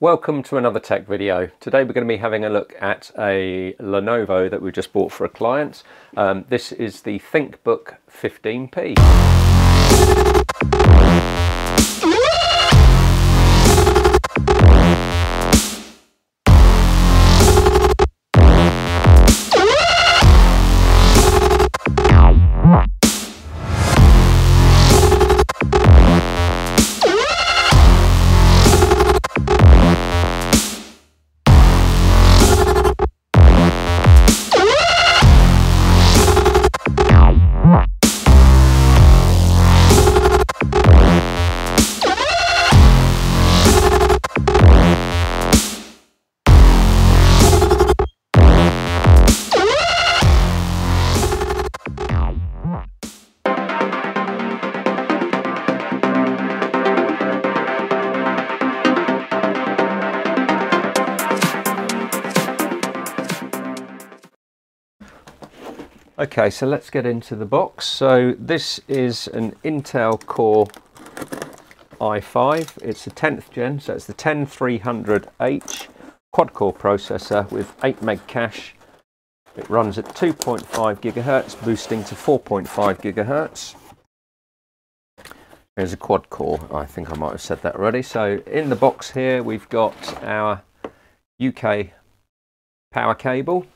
Welcome to another tech video. Today we're going to be having a look at a Lenovo that we just bought for a client. This is the Thinkbook 15P. Okay, so let's get into the box. So this is an Intel Core i5. It's the 10th gen, so it's the 10300H quad-core processor with 8 meg cache. It runs at 2.5 gigahertz, boosting to 4.5 gigahertz. There's a quad-core. I think I might have said that already. So in the box here, we've got our UK power cable.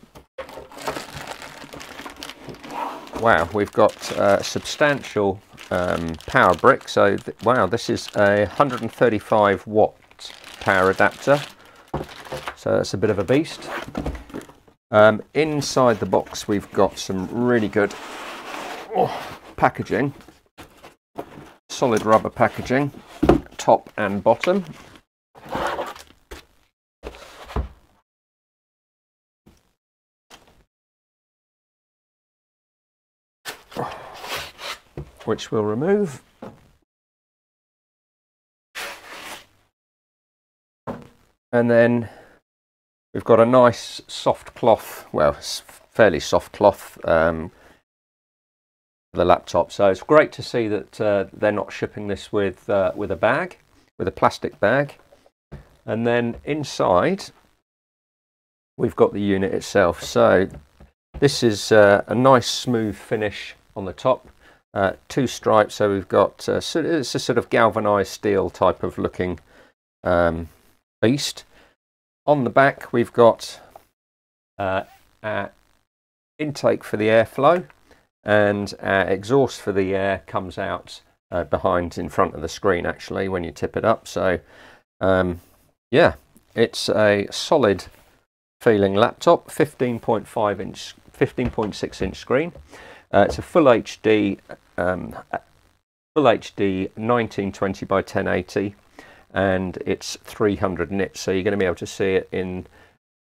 Wow, we've got a substantial power brick. So wow, this is a 135 watt power adapter. So that's a bit of a beast. Inside the box we've got some really good packaging. Solid rubber packaging, top and bottom. Which we'll remove. And then we've got a nice soft cloth, well, it's fairly soft cloth for the laptop. So it's great to see that they're not shipping this with a bag, with a plastic bag. And then inside we've got the unit itself. So this is a nice smooth finish on the top. 2 stripes, so we've got it's a sort of galvanized steel type of looking beast. On the back we've got our intake for the airflow, and our exhaust for the air comes out behind, in front of the screen actually when you tip it up. So yeah, it's a solid feeling laptop. 15.5 inch, 15.6 inch screen. It's a full HD 1920 by 1080, and it's 300 nits, so you're going to be able to see it in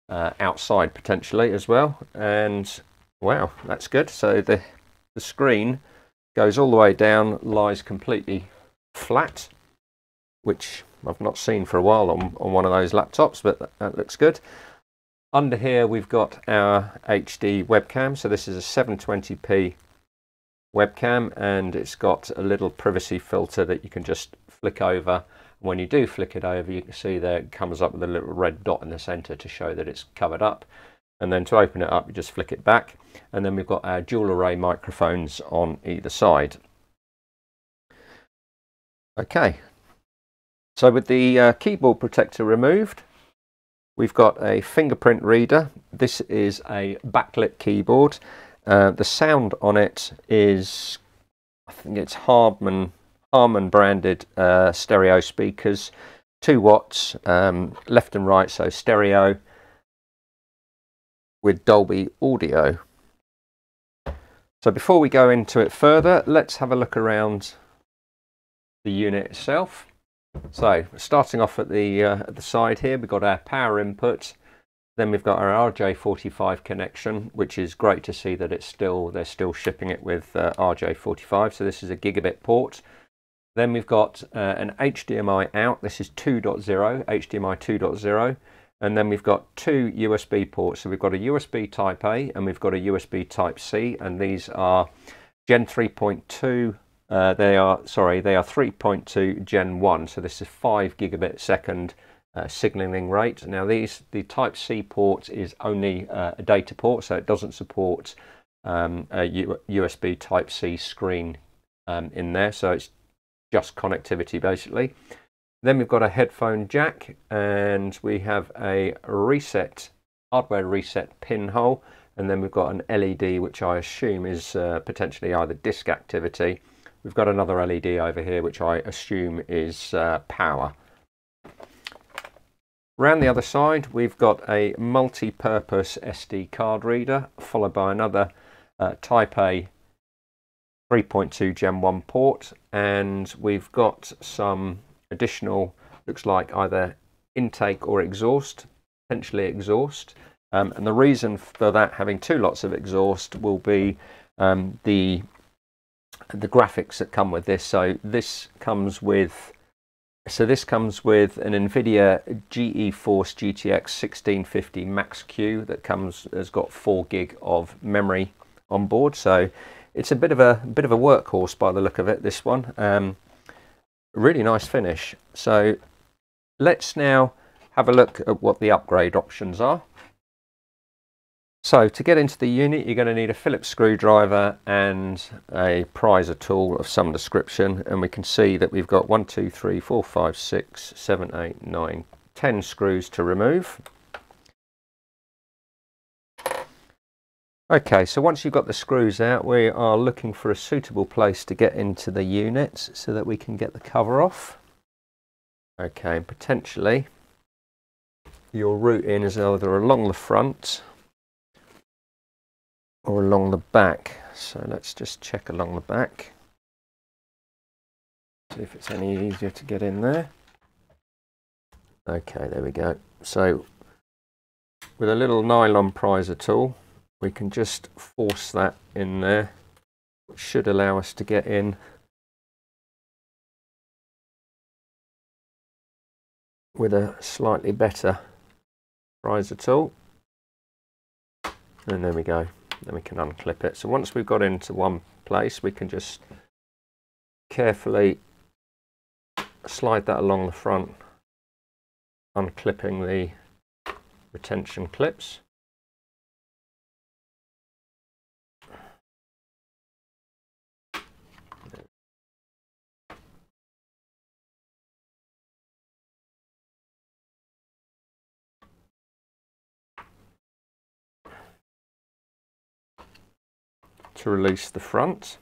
outside potentially as well. And wow, that's good. So the screen goes all the way down, lies completely flat, which I've not seen for a while on one of those laptops, but that looks good. Under here we've got our HD webcam. So this is a 720p webcam, and it's got a little privacy filter that you can just flick over. When you do flick it over, you can see there it comes up with a little red dot in the center to show that it's covered up. And then to open it up, you just flick it back. And then we've got our dual array microphones on either side. Okay, so with the keyboard protector removed, we've got a fingerprint reader. This is a backlit keyboard. The sound on it is, I think it's Harman branded stereo speakers, 2 watts, left and right, so stereo with Dolby audio. So before we go into it further, let's have a look around the unit itself. So starting off at the side here, we've got our power input. Then we've got our RJ45 connection, which is great to see that they're still shipping it with RJ45. So this is a gigabit port. Then we've got an HDMI out. This is 2.0, HDMI 2.0. And then we've got 2 USB ports. So we've got a USB Type A and we've got a USB Type C, and these are Gen 3.2 They are 3.2 Gen 1, so this is 5 gigabit second signaling rate. Now the Type-C port is only a data port, so it doesn't support a USB Type-C screen in there, so it's just connectivity basically. Then we've got a headphone jack, and we have a hardware reset pinhole, and then we've got an LED, which I assume is potentially either disk activity. We've got another LED over here, which I assume is power. Around the other side, we've got a multi-purpose SD card reader, followed by another Type A 3.2 Gen 1 port, and we've got some additional, looks like either intake or exhaust, potentially exhaust. And the reason for that, having two lots of exhaust, will be the graphics that come with this. So this comes with an NVIDIA GeForce GTX1650 Max Q that has got 4 GB of memory on board. So it's a bit of a workhorse by the look of it, this one. Really nice finish. So let's now have a look at what the upgrade options are. So to get into the unit, you're going to need a Phillips screwdriver and a prizer tool of some description, and we can see that we've got 1, 2, 3, 4, 5, 6, 7, 8, 9, 10 screws to remove. Okay, so once you've got the screws out, we are looking for a suitable place to get into the unit so that we can get the cover off. Okay, potentially your route in is either along the front or along the back. So let's just check along the back, see if it's any easier to get in there. Okay, there we go. So with a little nylon prizer tool, we can just force that in there, which should allow us to get in with a slightly better prizer tool. And there we go. Then we can unclip it. So once we've got into one place, we can just carefully slide that along the front, unclipping the retention clips. To release the front,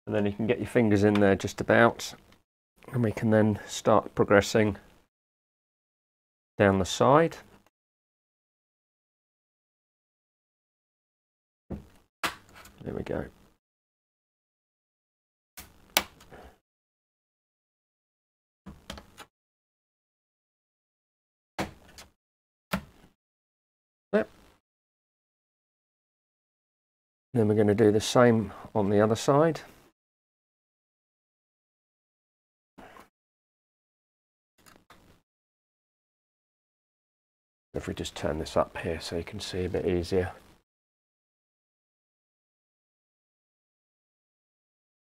and then you can get your fingers in there just about, and we can then start progressing down the side. There we go. Yep. Then we're going to do the same on the other side. If we just turn this up here so you can see a bit easier.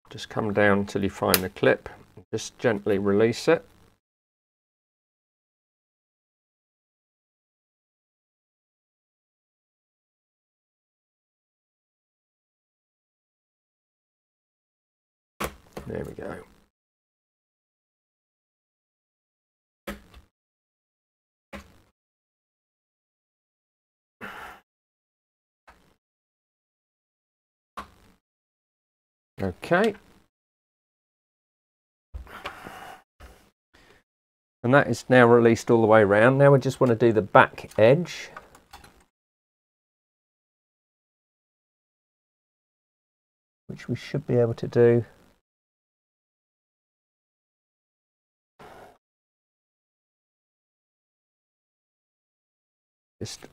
Just come down until you find the clip, just gently release it. There we go. Okay. And that is now released all the way around. Now we just want to do the back edge. Which we should be able to do. Just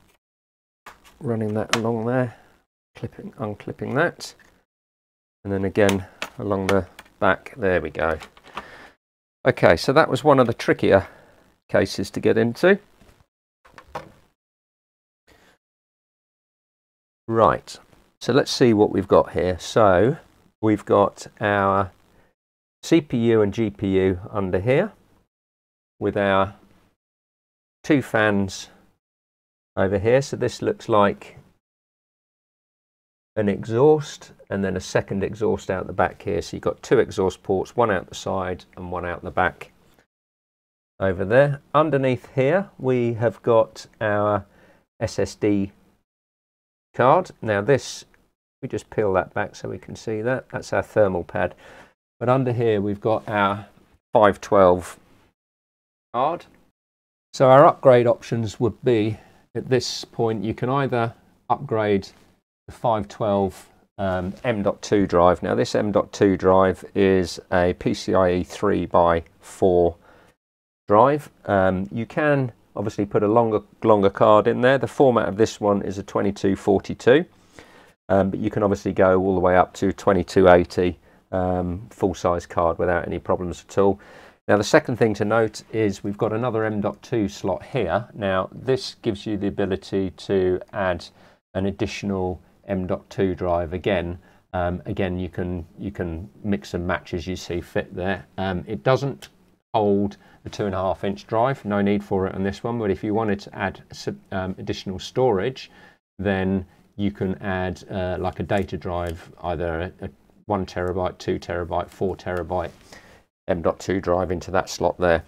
running that along there, unclipping that, and then again along the back. There we go. Okay, so that was one of the trickier cases to get into. Right, so let's see what we've got here. So we've got our CPU and GPU under here with our two fans over here. So this looks like an exhaust and then a second exhaust out the back here. So you've got two exhaust ports, one out the side and one out the back over there. Underneath here we have got our SSD card. Now this, we just peel that back so we can see that. That's our thermal pad. But under here we've got our 512 card. So our upgrade options would be, at this point, you can either upgrade the 512 M.2 drive. Now this M.2 drive is a PCIe 3x4 drive. You can obviously put a longer card in there. The format of this one is a 2242, but you can obviously go all the way up to 2280 full-size card without any problems at all. Now the second thing to note is we've got another M.2 slot here. Now this gives you the ability to add an additional M.2 drive again. Again, you can mix and match as you see fit there. It doesn't hold a 2.5-inch drive, no need for it on this one, but if you wanted to add additional storage, then you can add like a data drive, either a 1 terabyte, 2 terabyte, 4 terabyte M.2 drive into that slot there.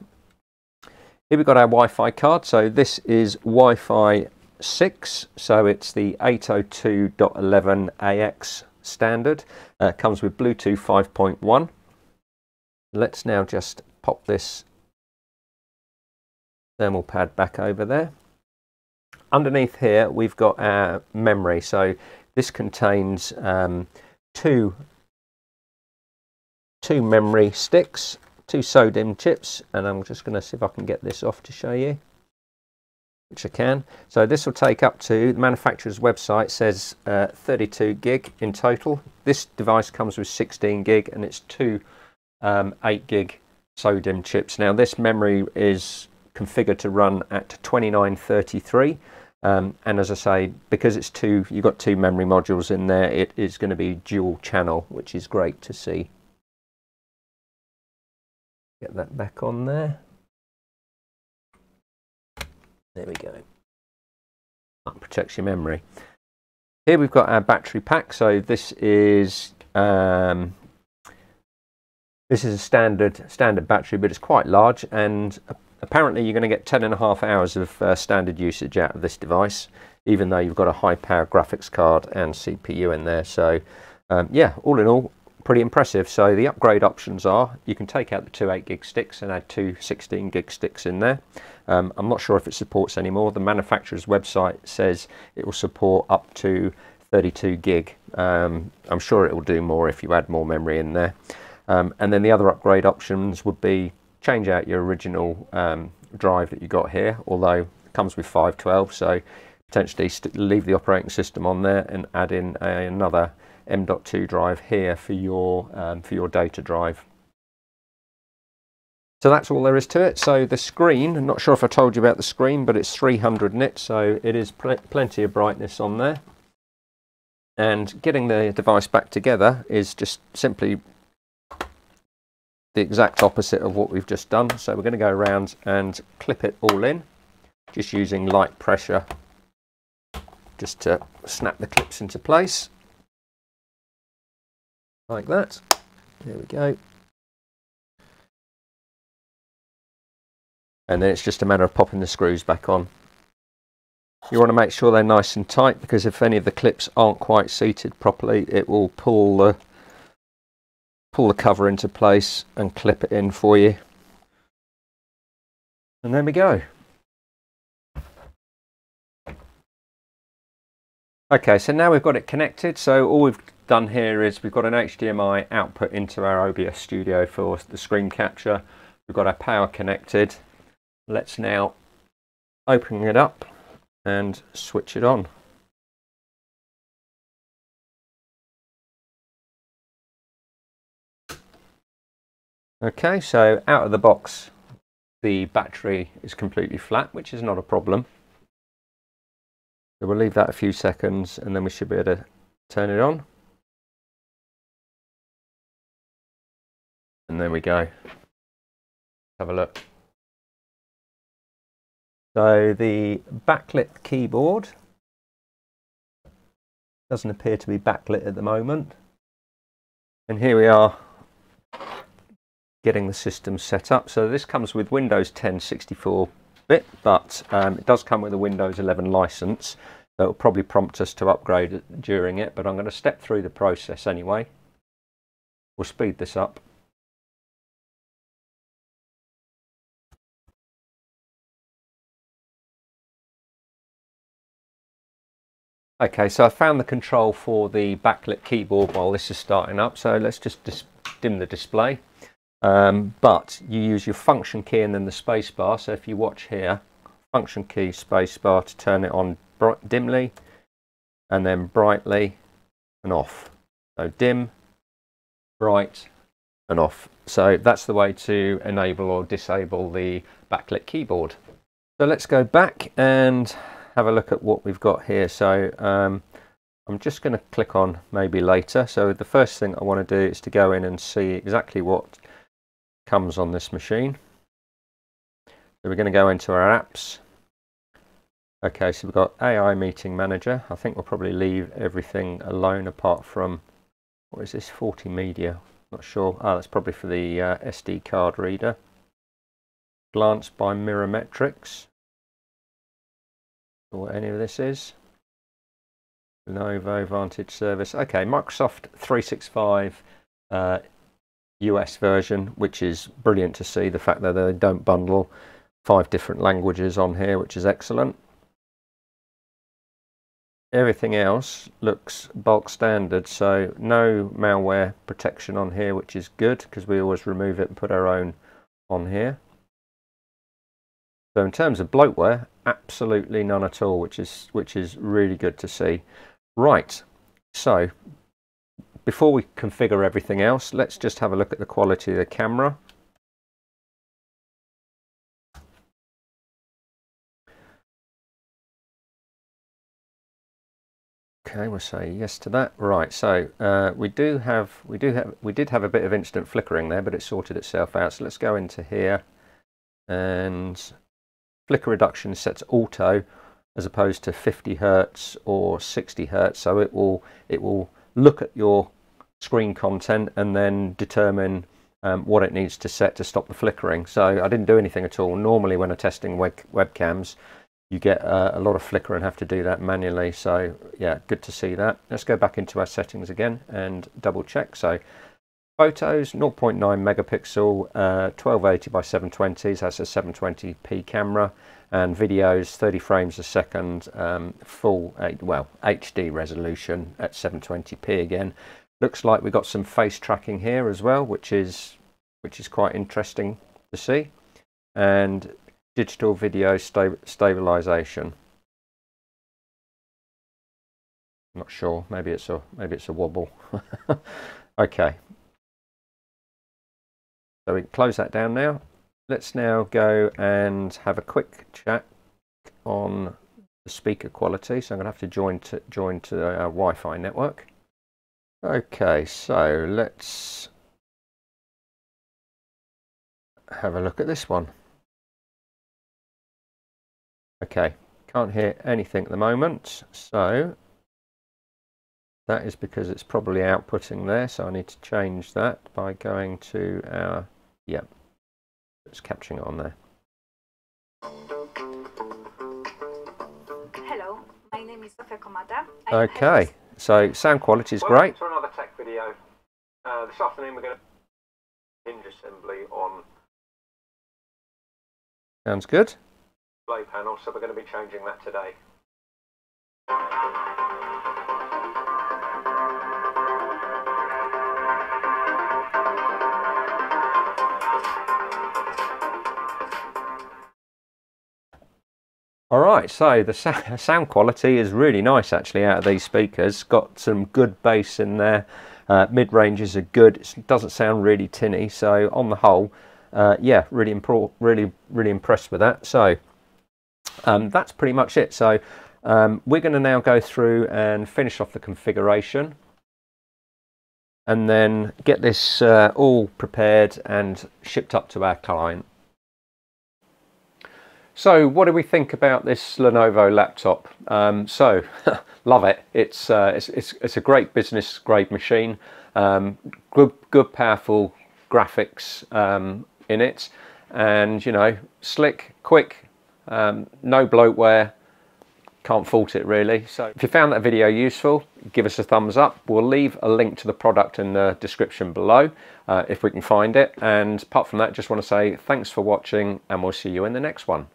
Here we've got our Wi-Fi card. So this is Wi-Fi 6, so it's the 802.11ax standard. Comes with Bluetooth 5.1. Let's now just pop this thermal pad back over there. Underneath here we've got our memory. So this contains two memory sticks, two SODIMM chips, and I'm just going to see if I can get this off to show you, which I can. So this will take up to, the manufacturer's website says 32 gig in total. This device comes with 16 gig and it's two 8 gig SODIMM chips. Now this memory is configured to run at 2933, and as I say, because it's you've got two memory modules in there, it is going to be dual channel, which is great to see. Get that back on there. There we go. That protects your memory. Here we've got our battery pack. So this is a standard battery, but it's quite large, and apparently you're going to get 10.5 hours of standard usage out of this device, even though you've got a high-power graphics card and CPU in there. So yeah, all in all, pretty impressive. So the upgrade options are, you can take out the two 8 gig sticks and add two 16 gig sticks in there. I'm not sure if it supports anymore. The manufacturer's website says it will support up to 32 gig. I'm sure it will do more if you add more memory in there. And then the other upgrade options would be change out your original drive that you got here, although it comes with 512, so potentially leave the operating system on there and add in another M.2 drive here for your data drive. So that's all there is to it. So the screen, I'm not sure if I told you about the screen, but it's 300 nits, so it is plenty of brightness on there. And getting the device back together is just simply the exact opposite of what we've just done. So we're going to go around and clip it all in, just using light pressure just to snap the clips into place. Like that. There we go. And then it's just a matter of popping the screws back on. You want to make sure they're nice and tight, because if any of the clips aren't quite seated properly, it will pull the cover into place and clip it in for you. And there we go. Okay, so now we've got it connected. So all we've done here is we've got an HDMI output into our OBS Studio for the screen capture. We've got our power connected. Let's now open it up and switch it on. Okay, so out of the box, the battery is completely flat, which is not a problem. So we'll leave that a few seconds and then we should be able to turn it on. And there we go. Have a look. So the backlit keyboard doesn't appear to be backlit at the moment. And here we are getting the system set up. So this comes with Windows 10 64-bit, but it does come with a Windows 11 license. So it'll probably prompt us to upgrade it during it, but I'm going to step through the process anyway. We'll speed this up. Okay, so I found the control for the backlit keyboard while this is starting up. So let's just dim the display. But you use your function key and then the space bar. So if you watch here, function key, space bar to turn it on dimly, and then brightly and off. So dim, bright and off. So that's the way to enable or disable the backlit keyboard. So let's go back and have a look at what we've got here. So I'm just going to click on maybe later. So the first thing I want to do is to go in and see exactly what comes on this machine. So we're going to go into our apps. Okay, so we've got AI Meeting Manager. I think we'll probably leave everything alone apart from, what is this, 40 media? Not sure. Ah, that's probably for the SD card reader. Glance by Mirror Metrics. What any of this is. Lenovo Vantage Service. Okay, Microsoft 365 US version, which is brilliant to see. The fact that they don't bundle 5 different languages on here, which is excellent. Everything else looks bulk standard, so no malware protection on here, which is good because we always remove it and put our own on here. So in terms of bloatware, absolutely none at all, which is really good to see. Right, so before we configure everything else, let's just have a look at the quality of the camera. Okay, we'll say yes to that. Right, so we did have a bit of instant flickering there, but it sorted itself out. So let's go into here, and flicker reduction is set to auto as opposed to 50 Hertz or 60 Hertz. So it will look at your screen content and then determine what it needs to set to stop the flickering. So I didn't do anything at all. Normally when I'm testing webcams, you get a lot of flicker and have to do that manually. So yeah, good to see that. Let's go back into our settings again and double check. So photos, 0.9 megapixel, 1280 by 720, that's a 720p camera, and videos 30 frames a second, full HD resolution at 720p again. Looks like we've got some face tracking here as well, which is quite interesting to see, and digital video stabilization. Not sure. Maybe it's a wobble. Okay. So we can close that down now. Let's now go and have a quick chat on the speaker quality. So I'm going to have to join to our Wi-Fi network. Okay, so let's have a look at this one. Okay, can't hear anything at the moment, so that is because it's probably outputting there, so I need to change that by going to our, yep, it's capturing it on there. Hello, my name is Sofia Komata. Okay, so sound quality is great. Welcome to another tech video. This afternoon we're going to hinge assembly on Sounds good. display panel, so we're going to be changing that today. Alright, so the sound quality is really nice actually out of these speakers. Got some good bass in there, mid-ranges are good, it doesn't sound really tinny, so on the whole, yeah, really impressed with that. So that's pretty much it. So we're going to now go through and finish off the configuration and then get this all prepared and shipped up to our client. So what do we think about this Lenovo laptop? Love it. It's a great business grade machine. Good powerful graphics in it, and you know, slick, quick, no bloatware. Can't fault it really. So if you found that video useful, give us a thumbs up. We'll leave a link to the product in the description below if we can find it. And apart from that, just want to say thanks for watching, and we'll see you in the next one.